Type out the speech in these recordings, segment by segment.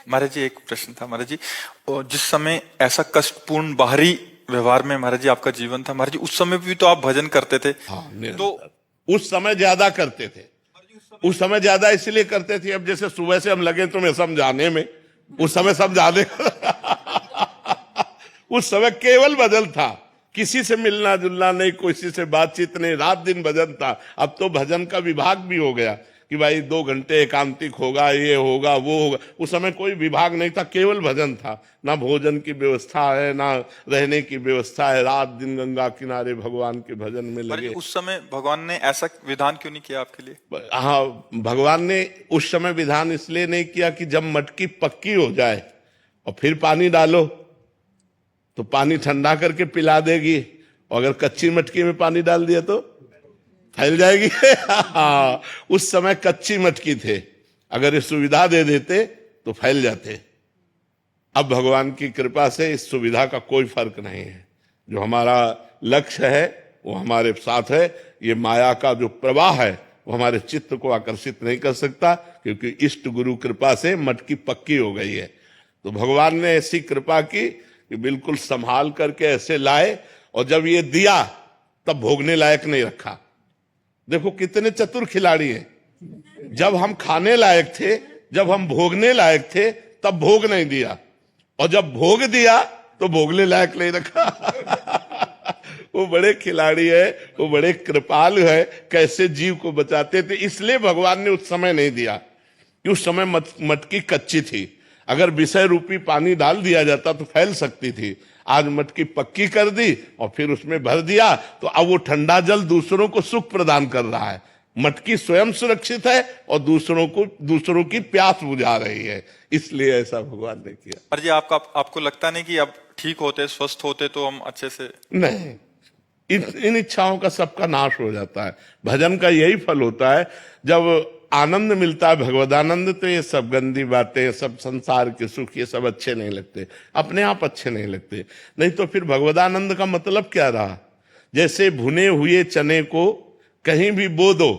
महाराज जी, एक प्रश्न था महाराज जी। और जिस समय ऐसा कष्टपूर्ण बाहरी व्यवहार में महाराज जी आपका जीवन था महाराज जी, उस समय भी तो आप भजन करते थे। हाँ, तो निरंतर उस समय ज्यादा करते थे। उस समय ज्यादा इसलिए करते थे, अब जैसे सुबह से हम लगे तुम्हें समझाने में, उस समय समझाने उस समय केवल भजन था, किसी से मिलना जुलना नहीं, किसी से बातचीत नहीं, रात दिन भजन था। अब तो भजन का विभाग भी हो गया कि भाई 2 घंटे एकांतिक होगा, ये होगा वो होगा। उस समय कोई विभाग नहीं था, केवल भजन था। ना भोजन की व्यवस्था है, ना रहने की व्यवस्था है, रात दिन गंगा किनारे भगवान के भजन में महाराज जी, लगे। उस समय भगवान ने ऐसा विधान क्यों नहीं किया आपके लिए? हाँ, भगवान ने उस समय विधान इसलिए नहीं किया कि जब मटकी पक्की हो जाए और फिर पानी डालो तो पानी ठंडा करके पिला देगी, और अगर कच्ची मटकी में पानी डाल दिया तो फैल जाएगी। हाँ, उस समय कच्ची मटकी थे, अगर ये सुविधा दे देते तो फैल जाते। अब भगवान की कृपा से इस सुविधा का कोई फर्क नहीं है। जो हमारा लक्ष्य है वो हमारे साथ है। ये माया का जो प्रवाह है वो हमारे चित्त को आकर्षित नहीं कर सकता, क्योंकि इष्ट गुरु कृपा से मटकी पक्की हो गई है। तो भगवान ने ऐसी कृपा की कि बिल्कुल संभाल करके ऐसे लाए, और जब ये दिया तब भोगने लायक नहीं रखा। देखो कितने चतुर खिलाड़ी हैं। जब हम खाने लायक थे, जब हम भोगने लायक थे, तब भोग नहीं दिया, और जब भोग दिया तो भोगने लायक नहीं रखा। वो बड़े खिलाड़ी है, वो बड़े कृपालु है, कैसे जीव को बचाते थे। इसलिए भगवान ने उस समय नहीं दिया कि उस समय मटकी कच्ची थी। अगर विषय रूपी पानी डाल दिया जाता तो फैल सकती थी। आज मटकी पक्की कर दी और फिर उसमें भर दिया, तो अब वो ठंडा जल दूसरों को सुख प्रदान कर रहा है। मटकी स्वयं सुरक्षित है और दूसरों की प्यास बुझा रही है। इसलिए ऐसा भगवान ने किया। महाराज जी, आपको लगता नहीं कि अब ठीक होते, स्वस्थ होते तो हम अच्छे से? नहीं, इन इच्छाओं का सबका नाश हो जाता है। भजन का यही फल होता है। जब आनंद मिलता है, भगवदानंद, तो ये सब गंदी बातें, सब संसार के सुख, ये सब अच्छे नहीं लगते, अपने आप अच्छे नहीं लगते। नहीं तो फिर भगवदानंद का मतलब क्या रहा? जैसे भुने हुए चने को कहीं भी बो दो,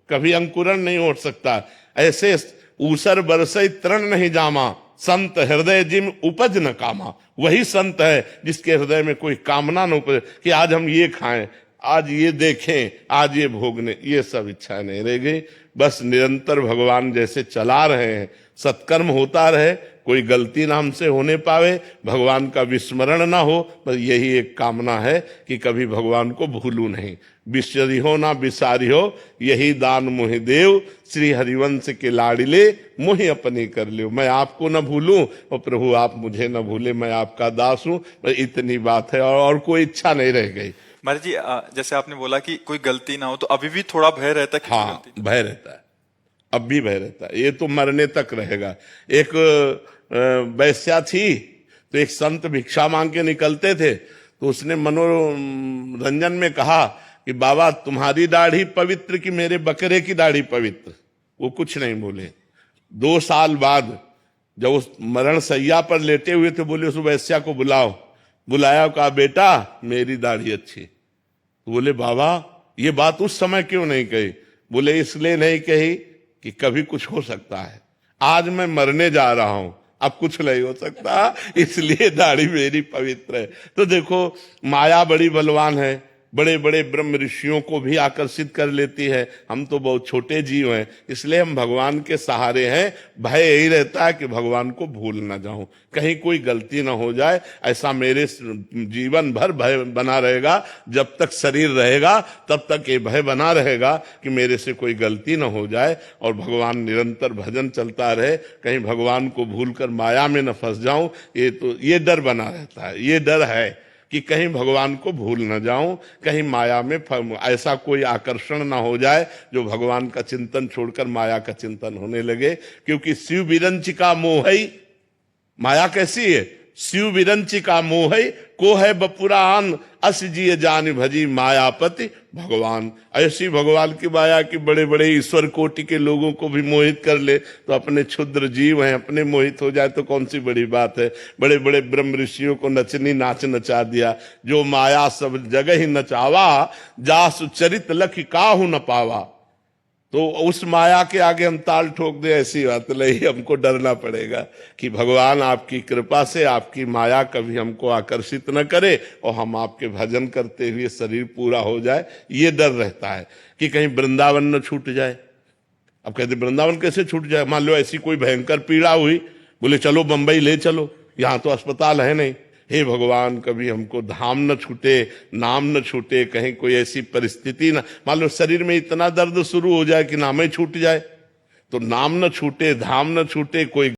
कभी अंकुरण नहीं उठ सकता। ऐसे ऊसर बरसई तृण नहीं जामा, संत हृदय जिम उपज न कामा। वही संत है जिसके हृदय में कोई कामना न उपज, कि आज हम ये खाएं, आज ये देखें, आज ये भोगने, ये सब इच्छाएं नहीं रह गई। बस निरंतर भगवान जैसे चला रहे हैं, सत्कर्म होता रहे, कोई गलती ना हमसे होने पावे, भगवान का विस्मरण ना हो। बस यही एक कामना है कि कभी भगवान को भूलूं नहीं। बिसरी हो ना बिसारी हो, यही दान मोहि देव, श्री हरिवंश के लाडिले मोहि अपनी कर लियो। मैं आपको न भूलूं और प्रभु आप मुझे न भूले, मैं आपका दास हूं। इतनी बात है, और कोई इच्छा नहीं रह गई। महाराज जी, जैसे आपने बोला कि कोई गलती ना हो, तो अभी भी थोड़ा भय रहता है कि कोई हाँ, गलती? भय रहता है, अब भी भय रहता है। ये तो मरने तक रहेगा। एक वैश्या थी, तो एक संत भिक्षा मांग के निकलते थे, तो उसने मनोरंजन में कहा कि बाबा तुम्हारी दाढ़ी पवित्र कि मेरे बकरे की दाढ़ी पवित्र? वो कुछ नहीं बोले। 2 साल बाद जब उस मरण सैया पर लेटे हुए थे, बोले उस वैश्या को बुलाओ। बुलाया, कहा बेटा मेरी दाढ़ी अच्छी। तो बोले बाबा ये बात उस समय क्यों नहीं कही? बोले इसलिए नहीं कही कि कभी कुछ हो सकता है। आज मैं मरने जा रहा हूं, अब कुछ नहीं हो सकता, इसलिए दाढ़ी मेरी पवित्र है। तो देखो, माया बड़ी बलवान है, बड़े बड़े ब्रह्म ऋषियों को भी आकर्षित कर लेती है। हम तो बहुत छोटे जीव हैं, इसलिए हम भगवान के सहारे हैं। भय यही रहता है कि भगवान को भूल ना जाऊं, कहीं कोई गलती ना हो जाए। ऐसा मेरे जीवन भर भय बना रहेगा, जब तक शरीर रहेगा तब तक ये भय बना रहेगा कि मेरे से कोई गलती ना हो जाए। और भगवान निरंतर भजन चलता रहे, कहीं भगवान को भूलकर माया में न फंस जाऊं। ये डर बना रहता है, ये डर है कि कहीं भगवान को भूल न जाऊं, कहीं माया में ऐसा कोई आकर्षण ना हो जाए जो भगवान का चिंतन छोड़कर माया का चिंतन होने लगे। क्योंकि शिव विरंचिका मोहई, माया कैसी है? शिव विरंचिका मोहई को है बपुरान, अस जिय जान भजी मायापति भगवान। ऐसी भगवान की माया की बड़े बड़े ईश्वर कोटि के लोगों को भी मोहित कर ले, तो अपने क्षुद्र जीव हैं, अपने मोहित हो जाए तो कौन सी बड़ी बात है। बड़े बड़े ब्रह्म ऋषियों को नचनी नाच नचा दिया। जो माया सब जगह ही नचावा, जासु चरित लख काहू न पावा। तो उस माया के आगे हम ताल ठोक दे, ऐसी बात नहीं। हमको डरना पड़ेगा कि भगवान आपकी कृपा से आपकी माया कभी हमको आकर्षित न करे और हम आपके भजन करते हुए शरीर पूरा हो जाए, ये डर रहता है कि कहीं वृंदावन न छूट जाए। अब कहते वृंदावन कैसे छूट जाए? मान लो ऐसी कोई भयंकर पीड़ा हुई, बोले चलो बंबई ले चलो, यहां तो अस्पताल है नहीं। हे भगवान, कभी हमको धाम न छूटे, नाम न छूटे, कहीं कोई ऐसी परिस्थिति ना, मान लो शरीर में इतना दर्द शुरू हो जाए कि नाम ही छूट जाए। तो नाम न छूटे, धाम न छूटे, कोई